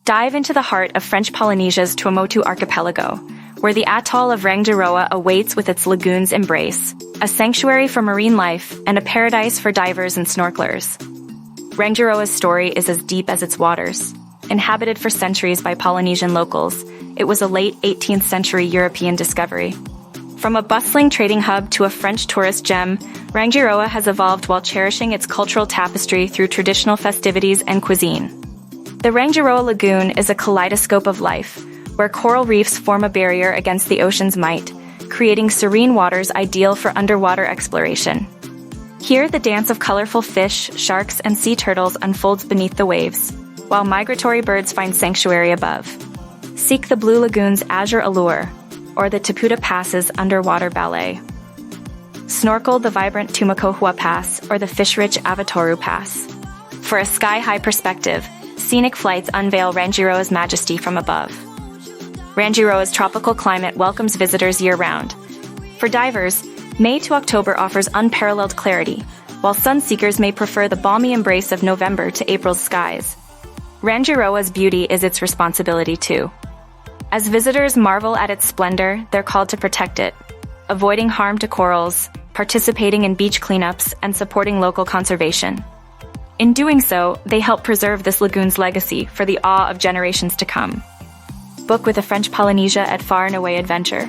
Dive into the heart of French Polynesia's Tuamotu Archipelago, where the atoll of Rangiroa awaits with its lagoons embrace, a sanctuary for marine life and a paradise for divers and snorkelers. Rangiroa's story is as deep as its waters. Inhabited for centuries by Polynesian locals, it was a late 18th century European discovery. From a bustling trading hub to a French tourist gem, Rangiroa has evolved while cherishing its cultural tapestry through traditional festivities and cuisine. The Rangiroa Lagoon is a kaleidoscope of life, where coral reefs form a barrier against the ocean's might, creating serene waters ideal for underwater exploration. Here, the dance of colorful fish, sharks, and sea turtles unfolds beneath the waves, while migratory birds find sanctuary above. Seek the Blue Lagoon's azure allure, or the Taputa Pass's underwater ballet. Snorkel the vibrant Tumakohua Pass or the fish-rich Avatoru Pass. For a sky-high perspective, scenic flights unveil Rangiroa's majesty from above. Rangiroa's tropical climate welcomes visitors year-round. For divers, May to October offers unparalleled clarity, while sunseekers may prefer the balmy embrace of November to April's skies. Rangiroa's beauty is its responsibility too. As visitors marvel at its splendor, they're called to protect it, avoiding harm to corals, participating in beach cleanups, and supporting local conservation. In doing so, they help preserve this lagoon's legacy for the awe of generations to come. Book with a French Polynesia at Far and Away Adventure.